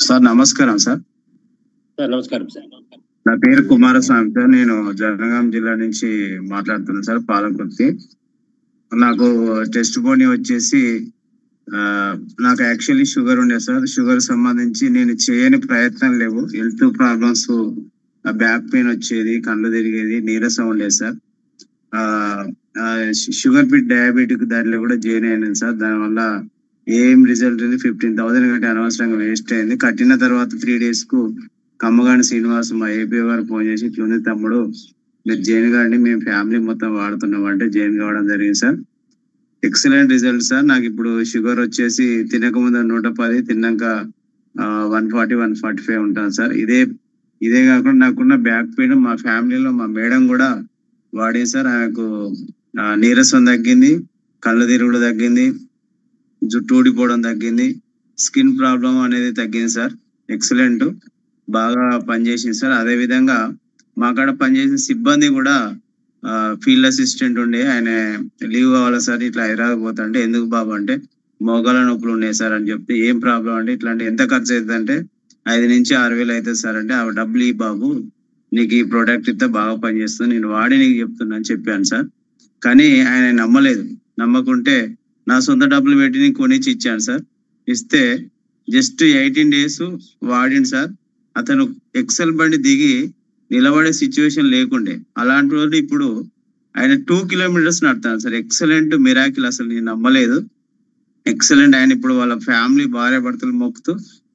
Sir నమస్కారం sir. Sir నమస్కారం sir. నా పేరు కుమారస్వామి సార్. నేను జనగాం జిల్లా నుంచి మాట్లాడుతున్నాను సార్, పాలకుర్తి. నాకు టెస్ట్ బోని వచ్చేసి నాకు యాక్చువల్లీ షుగర్ ఉండే సార్. షుగర్ సంబంధించి నేను చేయని ప్రయత్నం లేవు. హెల్త్ ప్రాబ్లమ్స్, బ్యాక్ పెయిన్ వచ్చేది, కళ్ళు తిరిగేది, నీరసం ఉండేది సార్. షుగర్ బిట్ డయాబెటిక్ దాంట్లో కూడా జాయిన్ అయినాను సార్. దానివల్ల ఏం రిజల్ట్ ఉంది, 15,000 కంటే అనవసరంగా వేస్ట్ అయింది. కట్టిన తర్వాత 3 days కు కమ్మగాని శ్రీనివాస్ మా ఏపీ గారు ఫోన్ చేసి ఇట్లుంది తమ్ముడు, మీరు జైన్ గారిని మేము ఫ్యామిలీ మొత్తం వాడుతున్నాం అంటే జైన్ కావడం జరిగింది సార్. Excellent result sir. నాకు ఇప్పుడు షుగర్ వచ్చేసి తినక ముందు 110, తిన్నాక 140, 145 ఉంటాను సార్. ఇదే కాకుండా నాకున్న బ్యాక్ పెయిన్ మా ఫ్యామిలీలో మా మేడం కూడా వాడింది సార్. ఆమెకు నీరసం తగ్గింది, కళ్ళు తిరుగుడు తగ్గింది, జుట్టు ఊడిపోవడం తగ్గింది, స్కిన్ ప్రాబ్లం అనేది తగ్గింది సార్. ఎక్సలెంట్, బాగా పనిచేసింది సార్. అదే విధంగా మా కాడ పనిచేసిన సిబ్బంది కూడా ఫీల్డ్ అసిస్టెంట్ ఉండే, ఆయన లీవ్ కావాలి సార్, ఇట్లా హైదరాబాద్ పోతా అంటే ఎందుకు బాబు అంటే మోకాల నొప్పులు ఉన్నాయి సార్ అని చెప్తే ఏం ప్రాబ్లం అంటే ఇట్లాంటి ఎంత ఖర్చు అవుతుంది అంటే 5 నుంచి 6,000 అవుతుంది సార్ అంటే ఆ డబ్బులు ఈ బాబు, నీకు ఈ ప్రోడక్ట్ ఇస్తే బాగా పనిచేస్తుంది, నేను వాడి నీకు చెప్తున్నా అని చెప్పాను సార్. కానీ ఆయన నమ్మలేదు. నమ్మకుంటే నా సొంత డబ్బులు పెట్టి నేను కొనిచ్చి ఇచ్చాను సార్. ఇస్తే జస్ట్ 18 days వాడింది సార్. అతను ఎక్సెల్ బండి దిగి నిలబడే సిచ్యువేషన్ లేకుండే. అలాంటి రోజు ఇప్పుడు ఆయన 2 kilometers నడుతాను సార్. ఎక్సలెంట్ మిరాకిల్, అసలు నేను నమ్మలేదు. ఎక్సలెంట్. ఆయన ఇప్పుడు వాళ్ళ ఫ్యామిలీ భార్య భర్తలు మొక్కుతూ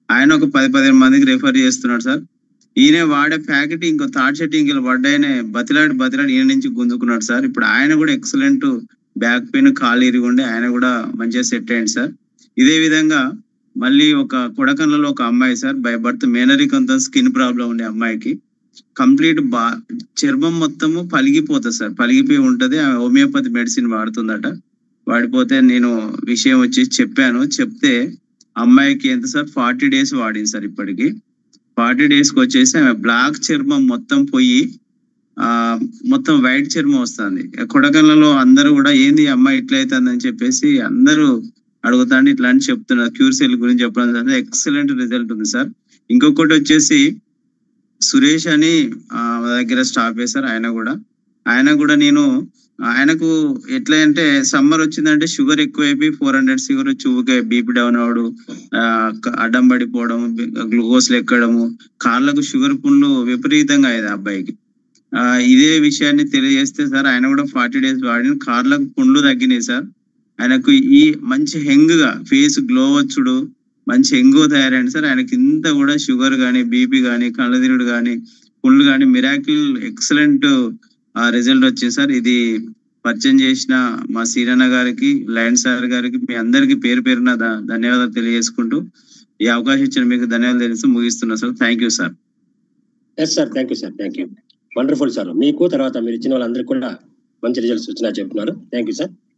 ఆయన ఒక 10-15 మందికి రెఫర్ చేస్తున్నాడు సార్. ఈయన వాడే ప్యాకెట్ ఇంకో థర్డ్ సెట్టింగ్ పడ్డాయనే బతిలాడి ఈయన నుంచి గుంజుకున్నాడు సార్. ఇప్పుడు ఆయన కూడా ఎక్సలెంట్, బ్యాక్ పెయిన్, కాలు ఇరిగి ఉండే ఆయన కూడా మంచిగా సెట్ అయ్యింది సార్. ఇదే విధంగా మళ్ళీ ఒక కొడకన్లలో ఒక అమ్మాయి సార్, బై బర్త్ మేనరికంతో స్కిన్ ప్రాబ్లం ఉండే అమ్మాయికి కంప్లీట్ చర్మం మొత్తము పలిగిపోతుంది సార్, పలిగిపోయి ఉంటది. ఆమె హోమియోపతి మెడిసిన్ వాడుతుందట. వాడిపోతే నేను విషయం వచ్చి చెప్పాను. చెప్తే అమ్మాయికి ఎంత సార్ 40 days వాడింది సార్. ఇప్పటికి 40 daysకి వచ్చేసి ఆమె బ్లాక్ చర్మం మొత్తం పోయి మొత్తం వైట్ చర్మం వస్తుంది. కొడకన్లలో అందరూ కూడా ఏంది అమ్మాయి ఇట్లా అవుతుందని చెప్పేసి అందరూ అడుగుతాండి, ఇట్లా అని చెప్తున్నారు. క్యూర్ సెల్ గురించి చెప్పడం ఎక్సలెంట్ రిజల్ట్ ఉంది సార్. ఇంకొకటి వచ్చేసి సురేష్ అని దగ్గర స్టాప్ చేశారు. ఆయన కూడా నేను ఆయనకు ఎట్లా అంటే సమ్మర్ వచ్చిందంటే షుగర్ ఎక్కువైపోయి 400 షుగర్ వచ్చి ఊకే బీపీ డౌన్ అవడం, అడ్డం పడిపోవడం, గ్లూకోజ్లు ఎక్కడము, కాళ్ళకు షుగర్ పుండ్లు విపరీతంగా అయ్యేది అబ్బాయికి. ఇదే విషయాన్ని తెలియజేస్తే సార్ ఆయన కూడా 40 days వాడిన కాళ్ళకు పుండ్లు తగ్గినాయి సార్. ఆయనకు ఈ మంచి హెంగ్గా ఫేస్ గ్లో వచ్చుడు, మంచి హెంగు తయారైంది సార్. ఆయనకి ఇంత కూడా షుగర్ కానీ, బీపీ కానీ, కళ్ళదిరుడు కానీ, పుండ్లు కానీ మిరాకిల్ ఎక్సలెంట్ రిజల్ట్ వచ్చింది సార్. ఇది పరిచయం చేసిన మా సీరన్న గారికి, లయన్ సార్ గారికి, మీ అందరికి పేరు పేరున ధన్యవాదాలు తెలియజేసుకుంటూ ఈ అవకాశం ఇచ్చిన మీకు ధన్యవాదాలు తెలియజేస్తూ ముగిస్తున్నా sir. Thank you sir. Yes sir, thank you sir, thank you. Wonderful sir. మీకు తర్వాత మీరు ఇచ్చిన వాళ్ళందరికీ కూడా మంచి రిజల్ట్స్ వచ్చినా చెప్తున్నారు. Thank you sir.